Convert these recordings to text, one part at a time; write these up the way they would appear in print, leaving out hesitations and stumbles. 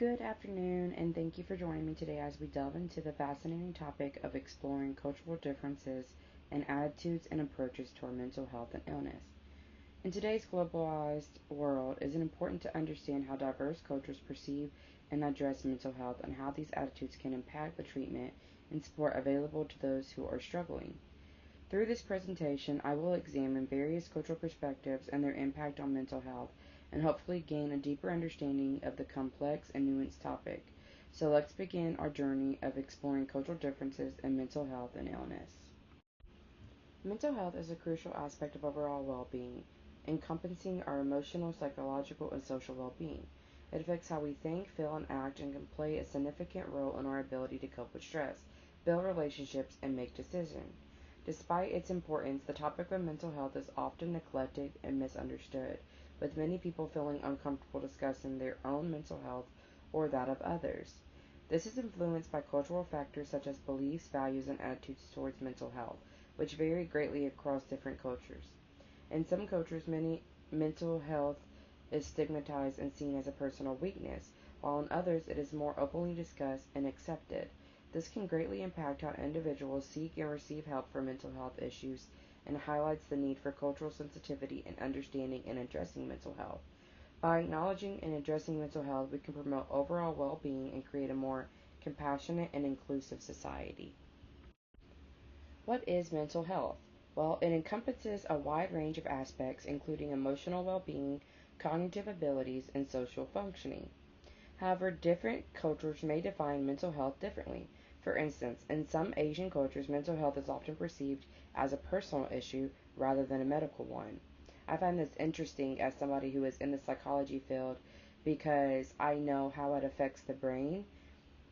Good afternoon, and thank you for joining me today as we delve into the fascinating topic of exploring cultural differences and attitudes and approaches toward mental health and illness. In today's globalized world, it is important to understand how diverse cultures perceive and address mental health and how these attitudes can impact the treatment and support available to those who are struggling. Through this presentation, I will examine various cultural perspectives and their impact on mental health, and hopefully gain a deeper understanding of the complex and nuanced topic. So let's begin our journey of exploring cultural differences in mental health and illness. Mental health is a crucial aspect of overall well-being, encompassing our emotional, psychological, and social well-being. It affects how we think, feel, and act, and can play a significant role in our ability to cope with stress, build relationships, and make decisions. Despite its importance, the topic of mental health is often neglected and misunderstood, with many people feeling uncomfortable discussing their own mental health or that of others. This is influenced by cultural factors such as beliefs, values, and attitudes towards mental health, which vary greatly across different cultures. In some cultures, many mental health is stigmatized and seen as a personal weakness, while in others it is more openly discussed and accepted. This can greatly impact how individuals seek and receive help for mental health issues and highlights the need for cultural sensitivity and understanding in addressing mental health. By acknowledging and addressing mental health, we can promote overall well-being and create a more compassionate and inclusive society. What is mental health? Well, it encompasses a wide range of aspects, including emotional well being, cognitive abilities, and social functioning. However, different cultures may define mental health differently. For instance, in some Asian cultures, mental health is often perceived as a personal issue rather than a medical one. I find this interesting as somebody who is in the psychology field because I know how it affects the brain,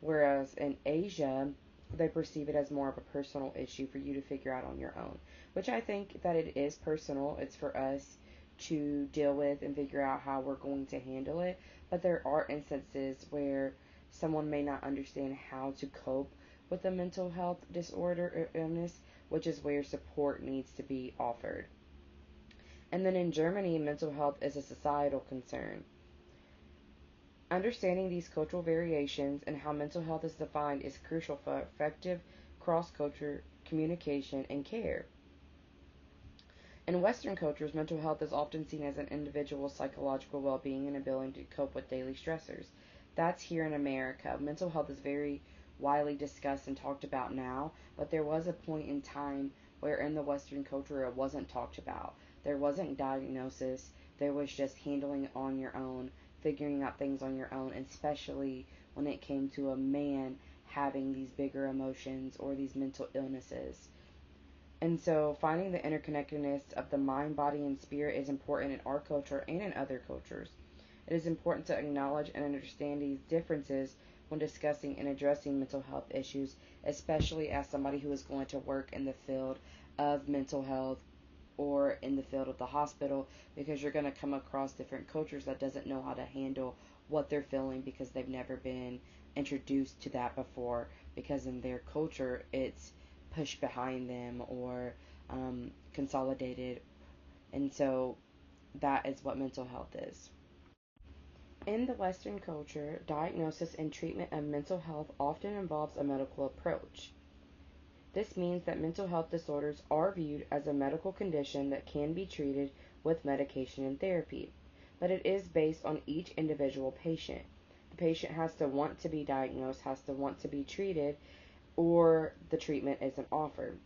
whereas in Asia, they perceive it as more of a personal issue for you to figure out on your own, which I think that it is personal. It's for us to deal with and figure out how we're going to handle it. But there are instances where someone may not understand how to cope with a mental health disorder or illness, which is where support needs to be offered. And then in Germany, mental health is a societal concern. Understanding these cultural variations and how mental health is defined is crucial for effective cross-cultural communication and care. In Western cultures, mental health is often seen as an individual's psychological well-being and ability to cope with daily stressors. That's here in America. Mental health is very widely discussed and talked about now, but there was a point in time where in the Western culture it wasn't talked about. There wasn't diagnosis. There was just handling it on your own, figuring out things on your own, especially when it came to a man having these bigger emotions or these mental illnesses. And so finding the interconnectedness of the mind, body, and spirit is important in our culture and in other cultures. It is important to acknowledge and understand these differences when discussing and addressing mental health issues, especially as somebody who is going to work in the field of mental health or in the field of the hospital, because you're going to come across different cultures that doesn't know how to handle what they're feeling because they've never been introduced to that before, because in their culture it's pushed behind them or consolidated. And so that is what mental health is. In the Western culture, diagnosis and treatment of mental health often involves a medical approach. This means that mental health disorders are viewed as a medical condition that can be treated with medication and therapy, but it is based on each individual patient. The patient has to want to be diagnosed, has to want to be treated, or the treatment isn't offered.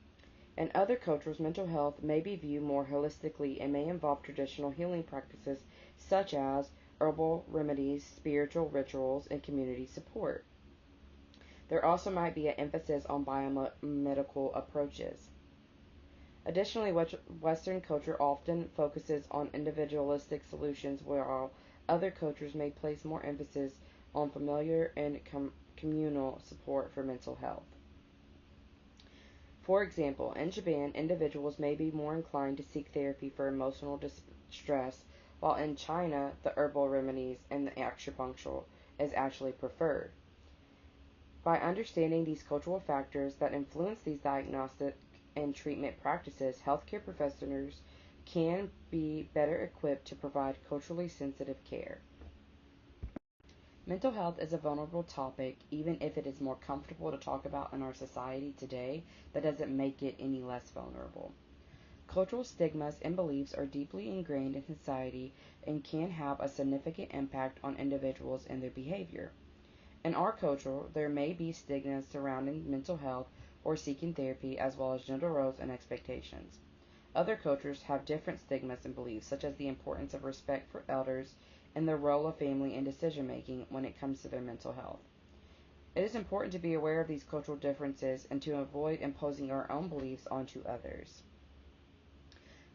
In other cultures, mental health may be viewed more holistically and may involve traditional healing practices such as herbal remedies, spiritual rituals, and community support. There also might be an emphasis on biomedical approaches. Additionally, Western culture often focuses on individualistic solutions, while other cultures may place more emphasis on familiar and communal support for mental health. For example, in Japan, individuals may be more inclined to seek therapy for emotional distress, while in China, the herbal remedies and the acupuncture is actually preferred. By understanding these cultural factors that influence these diagnostic and treatment practices, healthcare professionals can be better equipped to provide culturally sensitive care. Mental health is a vulnerable topic, even if it is more comfortable to talk about in our society today, that doesn't make it any less vulnerable. Cultural stigmas and beliefs are deeply ingrained in society and can have a significant impact on individuals and their behavior. In our culture, there may be stigmas surrounding mental health or seeking therapy, as well as gender roles and expectations. Other cultures have different stigmas and beliefs, such as the importance of respect for elders and the role of family in decision making when it comes to their mental health. It is important to be aware of these cultural differences and to avoid imposing our own beliefs onto others.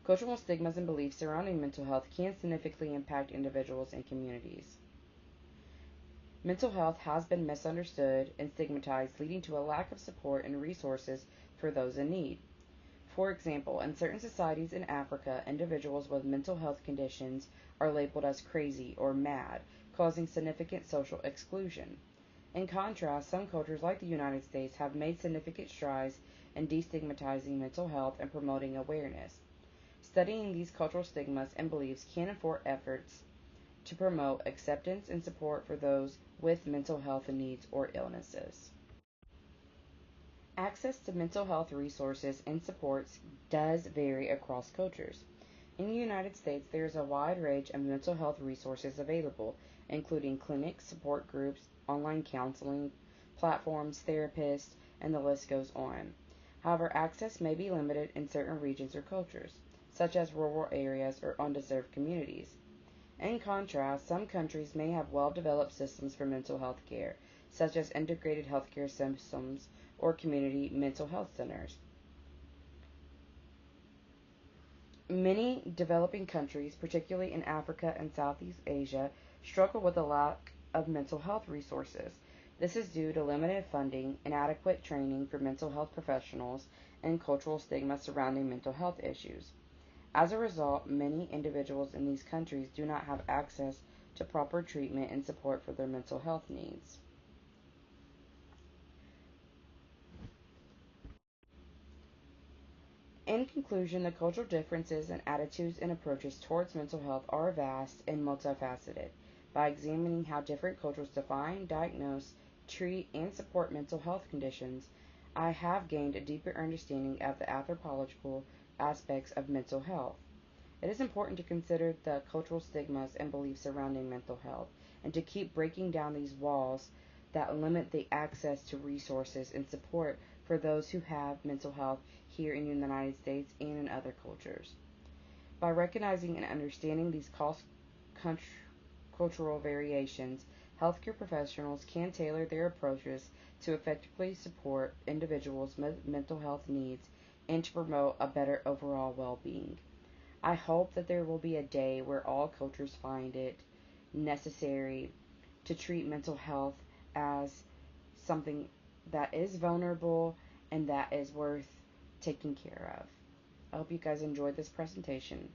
Cultural stigmas and beliefs surrounding mental health can significantly impact individuals and communities. Mental health has been misunderstood and stigmatized, leading to a lack of support and resources for those in need. For example, in certain societies in Africa, individuals with mental health conditions are labeled as crazy or mad, causing significant social exclusion. In contrast, some cultures like the United States have made significant strides in destigmatizing mental health and promoting awareness. Studying these cultural stigmas and beliefs can inform efforts to promote acceptance and support for those with mental health needs or illnesses. Access to mental health resources and supports does vary across cultures. In the United States, there is a wide range of mental health resources available, including clinics, support groups, online counseling platforms, therapists, and the list goes on. However, access may be limited in certain regions or cultures, such as rural areas or underserved communities. In contrast, some countries may have well developed systems for mental health care, such as integrated healthcare systems or community mental health centers. Many developing countries, particularly in Africa and Southeast Asia, struggle with a lack of mental health resources. This is due to limited funding, inadequate training for mental health professionals, and cultural stigma surrounding mental health issues. As a result, many individuals in these countries do not have access to proper treatment and support for their mental health needs. In conclusion, the cultural differences in attitudes and approaches towards mental health are vast and multifaceted. By examining how different cultures define, diagnose, treat, and support mental health conditions, I have gained a deeper understanding of the anthropological aspects of mental health. It is important to consider the cultural stigmas and beliefs surrounding mental health and to keep breaking down these walls that limit the access to resources and support for those who have mental health here in the United States and in other cultures. By recognizing and understanding these cultural variations, healthcare professionals can tailor their approaches to effectively support individuals' mental health needs and to promote a better overall well being. I hope that there will be a day where all cultures find it necessary to treat mental health as something that is vulnerable and that is worth taking care of. I hope you guys enjoyed this presentation.